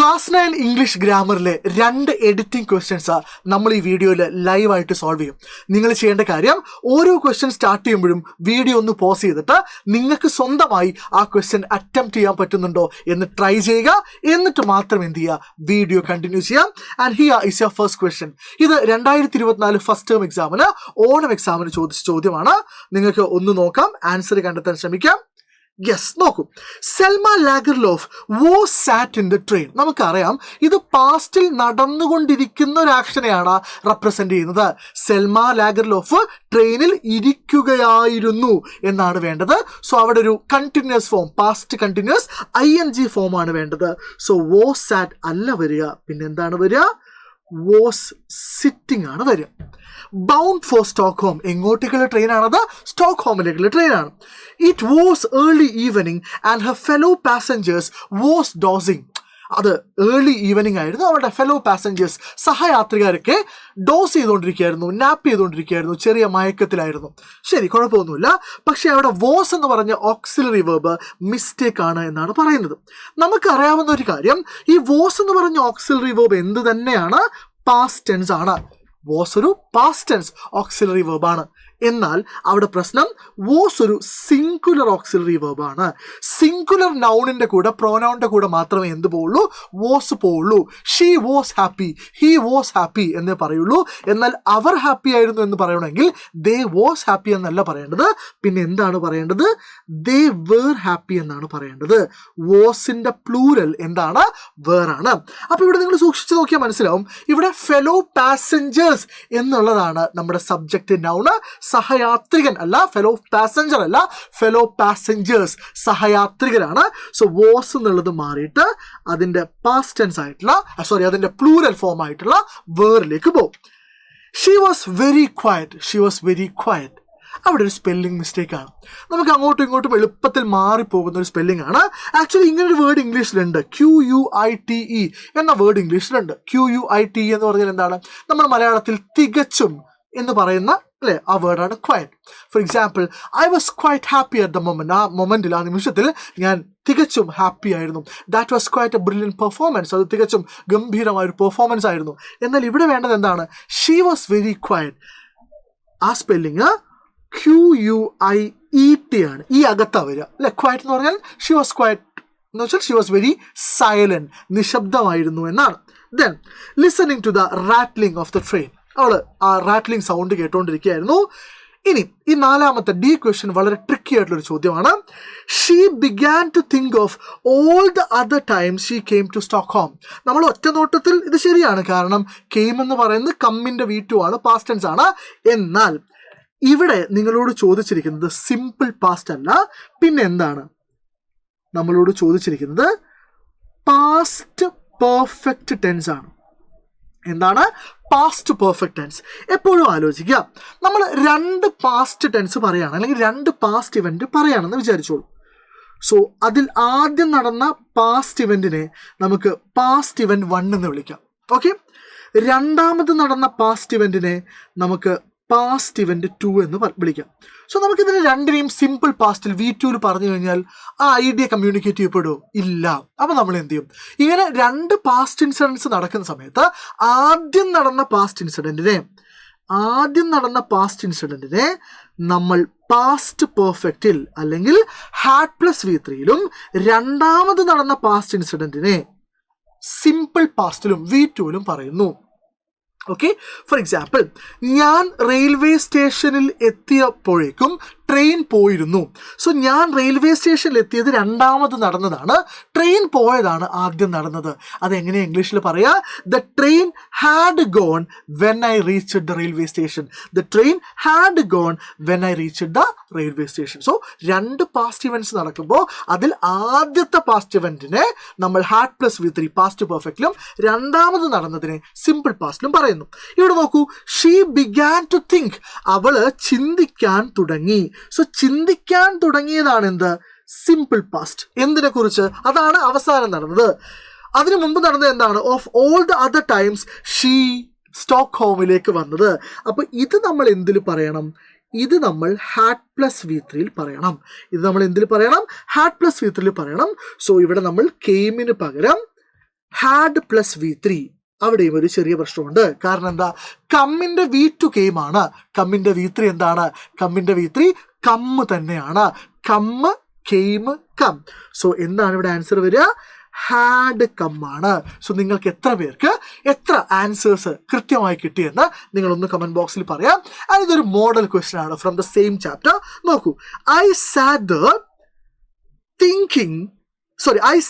Class 9 English ഗ്രാമറിലെ 2 editing questions നമ്മൾ ഈ വീഡിയോയിൽ ലൈവായിട്ട് സോൾവ് ചെയ്യും. നിങ്ങൾ ചെയ്യേണ്ട കാര്യം, ഓരോ ക്വസ്റ്റ്യൻ സ്റ്റാർട്ട് ചെയ്യുമ്പോഴും വീഡിയോ ഒന്ന് പോസ് ചെയ്തിട്ട് നിങ്ങൾക്ക് സ്വന്തമായി ആ ക്വസ്റ്റ്യൻ അറ്റംപ്റ്റ് ചെയ്യാൻ പറ്റുന്നുണ്ടോ എന്ന് ട്രൈ ചെയ്യുക. എന്നിട്ട് മാത്രം എന്ത് ചെയ്യുക, വീഡിയോ കണ്ടിന്യൂ ചെയ്യാം. And here is your first question. ഇത് 2024 ഫസ്റ്റ് ടേം എക്സാമിന്, ഓണം എക്സാമിന് ചോദിച്ച ചോദ്യമാണ്. നിങ്ങൾക്ക് ഒന്ന് നോക്കാം, ആൻസർ കണ്ടെത്താൻ ശ്രമിക്കാം. യെസ്, നോക്കൂ. Selma Lagerlof was SAT in the train. നമുക്കറിയാം, ഇത് പാസ്റ്റിൽ നടന്നുകൊണ്ടിരിക്കുന്ന ഒരു ആക്ഷനെയാണ് റെപ്രസെന്റ് ചെയ്യുന്നത്. സെൽമ ലാഗർലോഫ് ട്രെയിനിൽ ഇരിക്കുകയായിരുന്നു എന്നാണ് വേണ്ടത്. സോ അവിടെ ഒരു continuous form, past continuous ING form ആണ് വേണ്ടത്. സോ വാസ് സാറ്റ് അല്ല വരിക, പിന്നെ എന്താണ് വരിക? വാസ് സിറ്റിംഗ് ആണ് വരിക. ബൗണ്ട് ഫോർ സ്റ്റോക്ക്ഹോം, എങ്ങോട്ടേക്കുള്ള ട്രെയിനാണത്? സ്റ്റോക്ക്ഹോമിലേക്കുള്ള ട്രെയിനാണ്. It was early evening and her fellow passengers was dozing. അത് ഏർലി ഈവനിങ് ആയിരുന്നു. അവരുടെ ഫെലോ പാസഞ്ചേഴ്സ്, സഹയാത്രികരൊക്കെ ഡോസ് ചെയ്തുകൊണ്ടിരിക്കുകയായിരുന്നു, നാപ്പ് ചെയ്തുകൊണ്ടിരിക്കുകയായിരുന്നു, ചെറിയ മയക്കത്തിലായിരുന്നു. ശരി, കുഴപ്പമൊന്നുമില്ല. പക്ഷേ അവിടെ വാസ് എന്ന് പറഞ്ഞ ഓക്സിലറി വെർബ് മിസ്റ്റേക്ക് ആണ് എന്നാണ് പറയുന്നത്. നമുക്കറിയാവുന്ന ഒരു കാര്യം, ഈ വാസ് എന്ന് പറഞ്ഞ ഓക്സിലറി വെർബ് എന്ത് തന്നെയാണ്? പാസ്റ്റ് ടെൻസ് ആണ്. വാസ് ഒരു പാസ്റ്റ് ടെൻസ് ഓക്സിലറി വെർബാണ്. എന്നാൽ അവിടെ പ്രശ്നം, വാസ് ഒരു സിംഗുലർ ഓക്സിലറി വെർബാണ്. സിംഗുലർ നൗണിന്റെ കൂടെ, പ്രോനൗണിന്റെ കൂടെ മാത്രമേ എന്ത് പോവുള്ളൂ? വാസ് പോവുള്ളൂ. She was happy, he was happy എന്നേ പറയുള്ളൂ. എന്നാൽ അവർ ഹാപ്പി ആയിരുന്നു എന്ന് പറയണമെങ്കിൽ ദേ വാസ് ഹാപ്പി എന്നല്ല പറയേണ്ടത്. പിന്നെ എന്താണ് പറയേണ്ടത്? ദേ വേർ ഹാപ്പി എന്നാണ് പറയേണ്ടത്. വാസിന്റെ പ്ലൂരൽ എന്താണ്? വേർ ആണ്. അപ്പൊ ഇവിടെ നിങ്ങൾ സൂക്ഷിച്ചു നോക്കിയാൽ മനസ്സിലാവും, ഇവിടെ ഫെലോ പാസഞ്ചേഴ്സ് എന്നുള്ളതാണ് നമ്മുടെ സബ്ജക്റ്റ് നൗണ്. സഹയാത്രികൻ അല്ല, ഫെലോ പാസഞ്ചർ അല്ല, ഫെലോ പാസഞ്ചേഴ്സ് സഹയാത്രികരാണ്. സോ വാസ് എന്നുള്ളത് മാറിയിട്ട് അതിന്റെ പാസ്റ്റ് ടെൻസ് ആയിട്ടുള്ള, അതിന്റെ പ്ലൂരൽ ഫോം ആയിട്ടുള്ള വേറിലേക്ക് പോകും. She was very quiet, she was very quiet. അവിടെ ഒരു സ്പെല്ലിംഗ് മിസ്റ്റേക്ക് ആണ്. നമുക്ക് അങ്ങോട്ടും ഇങ്ങോട്ടും എളുപ്പത്തിൽ മാറിപ്പോകുന്ന ഒരു സ്പെല്ലിംഗ് ആണ്. ആക്ച്വലി ഇങ്ങനൊരു വേർഡ് ഇംഗ്ലീഷിലുണ്ട്, QUITE എന്ന വേർഡ് ഇംഗ്ലീഷിലുണ്ട്. QUITE എന്ന് പറഞ്ഞാൽ എന്താണ്? നമ്മൾ മലയാളത്തിൽ തികച്ചും എന്ന് പറയുന്ന അല്ലേ, ആ വേർഡാണ് quiet. For example, I was quite happy at the moment. ആ മൊമെന്റിൽ, ആ നിമിഷത്തിൽ ഞാൻ തികച്ചും ഹാപ്പി ആയിരുന്നു. That was quite a brilliant performance. അത് തികച്ചും ഗംഭീരമായ ഒരു പെർഫോമൻസ് ആയിരുന്നു. എന്നാൽ ഇവിടെ വേണ്ടത് എന്താണ്? She was very quiet. ആ സ്പെല്ലിങ് QUIET ആണ്. ഈ അകത്താ വരിക അല്ലെ. ക്വയറ്റ് എന്ന് പറഞ്ഞാൽ ഷീ വാസ് ക്വയറ്റ് എന്ന് വെച്ചാൽ ഷീ വാസ് വെരി സൈലന്റ്, നിശബ്ദമായിരുന്നു എന്നാണ്. Then listening to the rattling of the train. അവള് ആ റാറ്റ്ലിംഗ് സൗണ്ട് കേട്ടോണ്ടിരിക്കുകയായിരുന്നു. ഇനി ഈ നാലാമത്തെ ഡി ക്വസ്റ്റ്യൻ വളരെ ട്രിക്കി ആയിട്ടുള്ളൊരു ചോദ്യമാണ്. She began to think of all the other times she came to Stockholm. നമ്മൾ ഒറ്റ നോട്ടത്തിൽ ഇത് ശരിയാണ്, കാരണം കെയിം എന്ന് പറയുന്നത് കമ്മിന്റെ V2 ആണ്, പാസ്റ്റ് ടെൻസ് ആണ്. എന്നാൽ ഇവിടെ നിങ്ങളോട് ചോദിച്ചിരിക്കുന്നത് സിമ്പിൾ പാസ്റ്റ് അല്ല, പിന്നെ എന്താണ്? നമ്മളോട് ചോദിച്ചിരിക്കുന്നത് പാസ്റ്റ് പെർഫെക്റ്റ് ടെൻസ് ആണ്. എന്താണ്? Past perfect tense. എപ്പോഴും ആലോചിക്കുക, നമ്മൾ 2 പാസ്റ്റ് ടെൻസ് പറയുകയാണ്, അല്ലെങ്കിൽ 2 പാസ്റ്റ് ഇവന്റ് പറയുകയാണെന്ന് വിചാരിച്ചോളൂ. സോ അതിൽ ആദ്യം നടന്ന പാസ്റ്റ് ഇവന്റിനെ നമുക്ക് പാസ്റ്റ് ഇവന്റ് 1 എന്ന് വിളിക്കാം. ഓക്കെ, രണ്ടാമത് നടന്ന പാസ്റ്റ് ഇവന്റിനെ നമുക്ക് പാസ്റ്റ് ഇവന്റ് 2 എന്ന് വിളിക്കാം. സോ നമുക്കിതിന് രണ്ടിനെയും സിമ്പിൾ പാസ്റ്റിൽ V2 പറഞ്ഞു കഴിഞ്ഞാൽ ആ ഐഡിയ കമ്മ്യൂണിക്കേറ്റ് ചെയ്യപ്പെടുമോ? ഇല്ല. അപ്പൊ നമ്മൾ എന്ത് ചെയ്യും? ഇങ്ങനെ 2 പാസ്റ്റ് ഇൻസിഡൻസ് നടക്കുന്ന സമയത്ത് ആദ്യം നടന്ന പാസ്റ്റ് ഇൻസിഡന്റിനെ നമ്മൾ പാസ്റ്റ് പെർഫെക്റ്റിൽ അല്ലെങ്കിൽ ഹാഡ് പ്ലസ് V3യിലും, രണ്ടാമത് നടന്ന പാസ്റ്റ് ഇൻസിഡന്റിനെ സിമ്പിൾ പാസ്റ്റിലും V2യിലും പറയുന്നു. ഓക്കെ, ഫോർ എക്സാമ്പിൾ, ഞാൻ റെയിൽവേ സ്റ്റേഷനിൽ എത്തിയപ്പോഴേക്കും ട്രെയിൻ പോയിരുന്നു. സോ ഞാൻ റെയിൽവേ സ്റ്റേഷനിൽ എത്തിയത് രണ്ടാമത് നടന്നതാണ്, ട്രെയിൻ പോയതാണ് ആദ്യം നടന്നത്. അതെങ്ങനെ ഇംഗ്ലീഷിൽ പറയാ? The train had gone when I reached the railway station. The train had gone when I reached the railway station. So 2 past events നടക്കുമ്പോൾ അതിൽ ആദ്യത്തെ പാസ്റ്റ് ഇവന്റിനെ നമ്മൾ ഹാഡ് പ്ലസ് V3 പാസ്റ്റ് പെർഫെക്റ്റിലും, രണ്ടാമത് നടന്നതിനെ സിമ്പിൾ പാസ്റ്റിലും പറയുന്നു. ഇവിടെ നോക്കൂ, ഷീ ബിഗാൻ ടു തിങ്ക്. അവള് ചിന്തിക്കാൻ തുടങ്ങി. സോ ചിന്തിക്കാൻ തുടങ്ങിയതാണ് എന്ത്? Simple past. എന്തിനെ കുറിച്ച്? അതാണ് അവസാനം നടന്നത്. അതിനു മുമ്പ് നടന്നത് എന്താണ്? Of all the other times she സ്റ്റോക്ക്ഹോമിലേക്ക് വന്നത്. അപ്പൊ ഇത് നമ്മൾ എന്തിൽ പറയണം? ഇത് നമ്മൾ ഹാഡ് പ്ലസ് V3യിൽ പറയണം. ഇത് നമ്മൾ എന്തിൽ പറയണം? ഹാഡ് പ്ലസ് V3യിൽ പറയണം. സോ ഇവിടെ നമ്മൾ കെയിമിന് പകരം ഹാഡ് പ്ലസ് V3 അവിടെയും ഒരു ചെറിയ പ്രശ്നമുണ്ട്. കാരണം എന്താ, കമ്മിന്റെ V2 കെയിമാണ്. കമ്മിന്റെ V3 എന്താണ്? കമ്മിന്റെ V3 കമ്മ് തന്നെയാണ്. Come came come. സോ എന്താണ് ഇവിടെ ആൻസർ വരിക? ഹാഡ് കമ്മാണ്. സോ നിങ്ങൾക്ക് എത്ര പേർക്ക് എത്ര ആൻസേഴ്സ് കൃത്യമായി കിട്ടിയെന്ന് നിങ്ങളൊന്ന് കമന്റ് ബോക്സിൽ പറയാം. ആൻഡ് ഇതൊരു മോഡൽ ക്വസ്റ്റ്യൻ ആണ് ഫ്രം ദ സെയിം ചാപ്റ്റർ. നോക്കൂ, I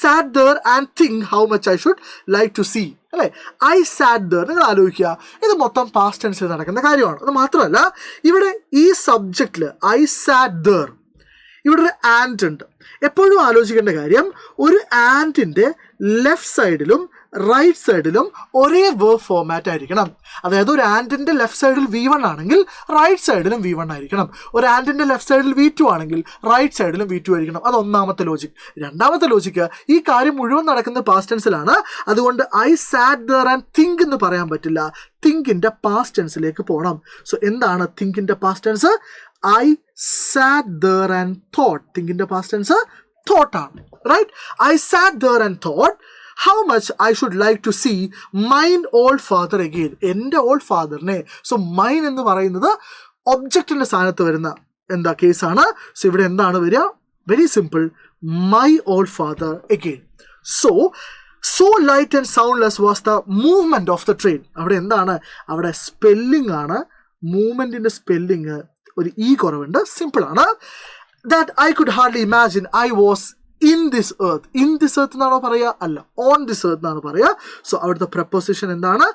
sat there and think how much I should like to see. അല്ലേ, I sat there. നിങ്ങൾ ആലോചിക്കുക, ഇത് മൊത്തം പാസ്റ്റ് ടെൻസിൽ നടക്കുന്ന കാര്യമാണ്. അത് മാത്രമല്ല, ഇവിടെ ഈ സബ്ജക്റ്റിൽ I sat there ഇവിടെ ഒരു ആൻഡ് ഉണ്ട്. എപ്പോഴും ആലോചിക്കേണ്ട കാര്യം, ഒരു ആൻഡിന്റെ ലെഫ്റ്റ് സൈഡിലും റൈറ്റ് സൈഡിലും ഒരേ വേർബ് ഫോമാറ്റ് ആയിരിക്കണം. അതായത് ഒരു ആൻഡിന്റെ ലെഫ്റ്റ് സൈഡിൽ V1 ആണെങ്കിൽ റൈറ്റ് സൈഡിലും V1 ആയിരിക്കണം. ഒരു ആൻഡിന്റെ ലെഫ്റ്റ് സൈഡിൽ V2 ആണെങ്കിൽ റൈറ്റ് സൈഡിലും V2 ആയിരിക്കണം. അത് ഒന്നാമത്തെ ലോജിക്. രണ്ടാമത്തെ ലോജിക്ക്, ഈ കാര്യം മുഴുവൻ നടക്കുന്നത് പാസ്റ്റ് ടെൻസിലാണ്. അതുകൊണ്ട് I sat there and think എന്ന് പറയാൻ പറ്റില്ല. തിങ്കിന്റെ പാസ്റ്റ് ടെൻസിലേക്ക് പോകണം. സോ എന്താണ് തിങ്കിന്റെ past tense? I sat there and thought. തിങ്കിന്റെ പാസ്റ്റ് ടെൻസ് thought ആണ്. Right? I sat there and thought how much I should like to see mine old father again. എൻ്റെ old ഫാദറിനെ. So mine എന്ന് പറയുന്നത് ഒബ്ജക്റ്റിന്റെ സ്ഥാനത്ത് വരുന്ന എന്താ കേസാണ്. സോ ഇവിടെ എന്താണ് വരിക? Very simple, my old father again. So light and soundless was the movement of the train. അവിടെ എന്താണ്? അവിടെ സ്പെല്ലിംഗ് ആണ്. മൂവ്മെന്റിന്റെ സ്പെല്ലിംഗ് ഒരു ഇ കുറവുണ്ട്. സിമ്പിൾ ആണ്. That I could hardly imagine I was in this earth. In this earth എന്നാണോ പറയുക? അല്ല, ഓൺ ദിസ് എർത്ത് എന്നാണ് പറയുക. സോ അവിടുത്തെ പ്രപ്പോസിഷൻ എന്താണ്?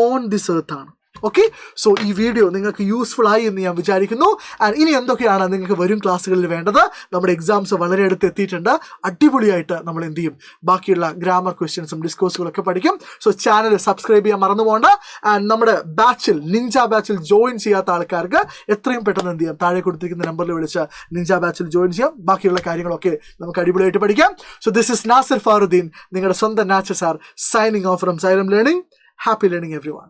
ഓൺ ദിസ് എർത്ത് ആണ്. ഓക്കെ, സോ ഈ വീഡിയോ നിങ്ങൾക്ക് യൂസ്ഫുൾ ആയി എന്ന് ഞാൻ വിചാരിക്കുന്നു. ആൻഡ് ഇനി എന്തൊക്കെയാണ് നിങ്ങൾക്ക് വരും ക്ലാസ്സുകളിൽ വേണ്ടത്? നമ്മുടെ എക്സാംസ് വളരെ അടുത്ത് എത്തിയിട്ടുണ്ട്. അടിപൊളിയായിട്ട് നമ്മൾ എന്ത് ചെയ്യും? ബാക്കിയുള്ള ഗ്രാമർ ക്വസ്റ്റ്യൻസും ഡിസ്കോഴ്സുകളൊക്കെ പഠിക്കും. സോ ചാനൽ സബ്സ്ക്രൈബ് ചെയ്യാൻ മറന്നു പോകണ്ട. ആൻഡ് നമ്മുടെ ബാച്ചിൽ, നിഞ്ച ബാച്ചിൽ ജോയിൻ ചെയ്യാത്ത ആൾക്കാർക്ക് എത്രയും പെട്ടെന്ന് എന്ത് ചെയ്യാം? താഴെ കൊടുത്തിരിക്കുന്ന നമ്പറിൽ വിളിച്ച് നിഞ്ച ബാച്ചിൽ ജോയിൻ ചെയ്യാം. ബാക്കിയുള്ള കാര്യങ്ങളൊക്കെ നമുക്ക് അടിപൊളിയായിട്ട് പഠിക്കാം. സോ ദിസ് ഇസ് നാസിർ ഫാറുദ്ദീൻ, നിങ്ങളുടെ സ്വന്തം nature sir, signing off from xylem learning. Happy learning everyone.